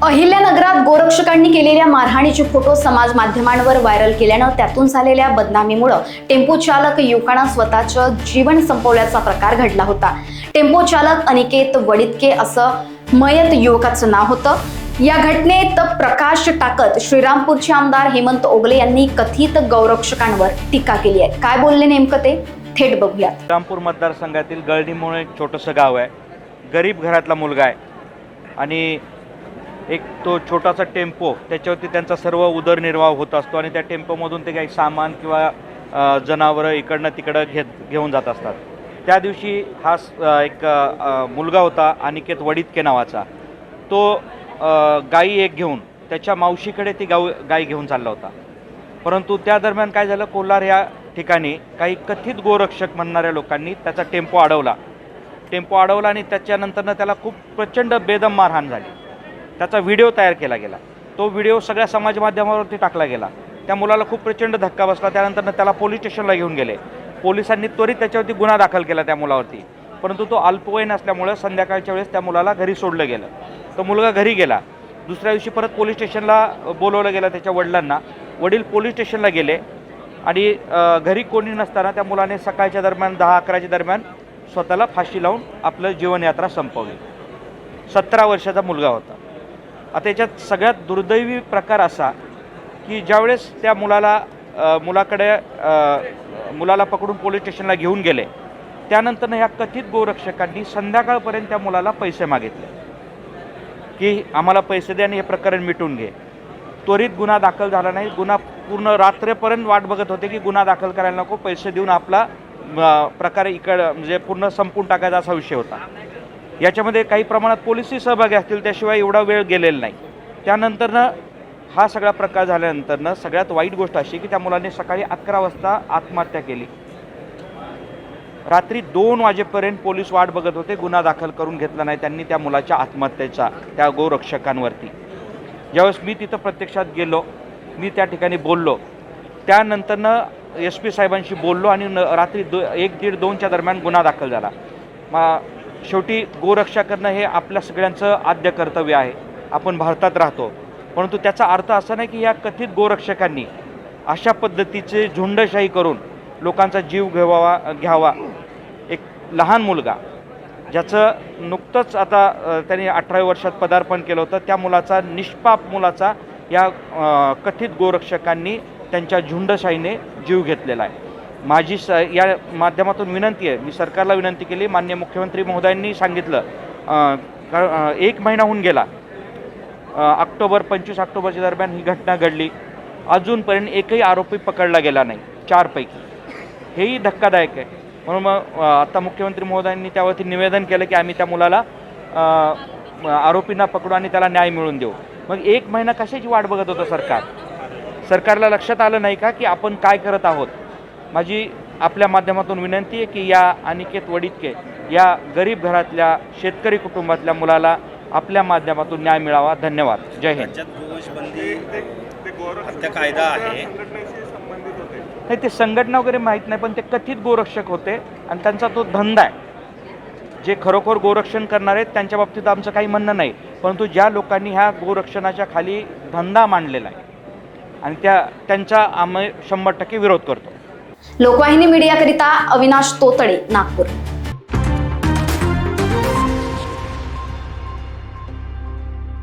अहिल्यानगरात गोरक्षकांनी केलेल्या मारहाणीचे फोटो समाज माध्यमांवर व्हायरल केल्यानं त्यातून झालेल्या बदनामीमुळे टेम्पो चालक युवकानं स्वतःचं जीवन संपवल्याचा प्रकार घडला होता। टेम्पो चालक अनिकेत वडितके असं मयत युवकाचं नाव होतं। या घटनेत प्रकाश टाकत श्रीरामपूरचे आमदार हेमंत ओगले यांनी कथित गौरक्षकांवर टीका केली आहे। काय बोलले नेमकं ते थेट बघूया। श्रीरामपूर मतदारसंघातील गळणीमुळे एक छोटंसं गाव आहे, गरीब घरातला मुलगा आहे आणि एक तो छोटासा टेम्पो, त्याच्यावरती त्यांचा सर्व उदरनिर्वाह होत असतो आणि त्या टेम्पोमधून ते काही सामान किंवा जनावरं इकडनं तिकडं घेऊन जात असतात। त्या दिवशी हा एक मुलगा होता अनिकेत वडितके नावाचा, तो गाई एक घेऊन त्याच्या मावशीकडे ती गाई घेऊन चालला होता। परंतु त्या दरम्यान काय झालं, कोलार या ठिकाणी काही कथित गोरक्षक म्हणणाऱ्या लोकांनी त्याचा टेम्पो अडवला आणि त्याच्यानंतरनं त्याला खूप प्रचंड बेदम मारहाण झाली। त्याचा व्हिडिओ तयार केला गेला, तो व्हिडिओ सगळ्या समाज माध्यमावरती टाकला गेला। त्या मुलाला खूप प्रचंड धक्का बसला। त्यानंतर त्याला पोलीस स्टेशनला घेऊन गेले। पोलिसांनी त्वरित त्याच्यावरती गुन्हा दाखल केला त्या मुलावरती, परंतु तो अल्पवयीन असल्यामुळे संध्याकाळच्या वेळेस त्या मुलाला घरी सोडलं गेलं। तो मुलगा घरी गेला। दुसऱ्या दिवशी परत पोलीस स्टेशनला बोलवलं गेलं त्याच्या वडिलांना। वडील पोलीस स्टेशनला गेले आणि घरी कोणी नसताना त्या मुलाने सकाळच्या दरम्यान 10-11च्या दरम्यान स्वतःला फाशी लावून आपलं जीवनयात्रा संपवली। 17 वर्षाचा मुलगा होता। आता याच्यात सगळ्यात दुर्दैवी प्रकार असा की ज्यावेळेस त्या मुलाला पकडून पोलीस स्टेशनला घेऊन गेले, त्यानंतर ह्या कथित गोरक्षकांनी संध्याकाळपर्यंत त्या मुलाला पैसे मागितले की आम्हाला पैसे द्या आणि हे प्रकरण मिटून घे। त्वरित गुन्हा दाखल झाला नाही। गुन्हा पूर्ण रात्रीपर्यंत वाट बघत होते की गुन्हा दाखल करायला नको, पैसे देऊन आपला प्रकार म्हणजे पूर्ण संपून टाकायचा असा विषय होता। याच्यामध्ये काही प्रमाणात पोलिसही सहभागी असतील, त्याशिवाय एवढा वेळ गेलेला नाही। त्यानंतरनं हा सगळा प्रकार झाल्यानंतरनं सगळ्यात वाईट गोष्ट अशी की त्या मुलाने सकाळी 11 वाजता आत्महत्या केली। रात्री 2 वाजेपर्यंत पोलीस वाट बघत होते, गुन्हा दाखल करून घेतला नाही त्यांनी त्या मुलाच्या आत्महत्येचा, त्या गोरक्षकांवरती। ज्यावेळेस मी तिथं प्रत्यक्षात गेलो, मी त्या ठिकाणी बोललो, त्यानंतरनं SP साहेबांशी बोललो आणि रात्री 1-1:30-2च्या दरम्यान गुन्हा दाखल झाला। शेवटी गोरक्षा करणं हे आपल्या सगळ्यांचं आद्य कर्तव्य आहे। आपण भारतात राहतो, परंतु त्याचा अर्थ असा नाही की या कथित गोरक्षकांनी अशा पद्धतीचे झुंडशाही करून लोकांचा जीव घ्यावा। एक लहान मुलगा ज्याचं नुकतंच आता त्यांनी 18व्या वर्षात पदार्पण केलं होतं, त्या मुलाचा, निष्पाप मुलाचा या कथित गोरक्षकांनी त्यांच्या झुंडशाहीने जीव घेतलेला आहे। माझी या माध्यमातून विनंती आहे, मी सरकारला विनंती केली। माननीय मुख्यमंत्री महोदयांनी सांगितलं, कारण 1 महिना होऊन गेला, 25 ऑक्टोबरच्या दरम्यान ही घटना घडली, अजूनपर्यंत एकही आरोपी पकडला गेला नाही 4 पैकी। हेही धक्कादायक आहे। म्हणून मग आता मुख्यमंत्री महोदयांनी त्यावरती निवेदन केलं की आम्ही त्या मुलाला आरोपींना पकडू आणि त्याला न्याय मिळवून देऊ। मग 1 महिना कशाची वाट बघत होतं सरकारला लक्षात आलं नाही का की आपण काय करत आहोत? माझी आपल्या माध्यमातून विनंती आहे की या अनिकेत वडितके या गरीब घरातल्या शेतकरी कुटुंबातल्या मुलाला आपल्या माध्यमातून न्याय मिळावा। धन्यवाद। जय हिंद। हत्या कायदा आहे नाही, ते संघटना वगैरे माहीत नाही, पण ते कथित गोरक्षक होते आणि त्यांचा तो धंदा आहे। जे खरोखर गोरक्षण करणार आहेत त्यांच्या बाबतीत आमचं काही म्हणणं नाही, परंतु ज्या लोकांनी ह्या गोरक्षणाच्या खाली धंदा मांडलेला आहे आणि त्यांचा आम्ही 100% विरोध करतो। लोकवाहिनी मीडियाकरिता अविनाश तोतडे, नागपूर।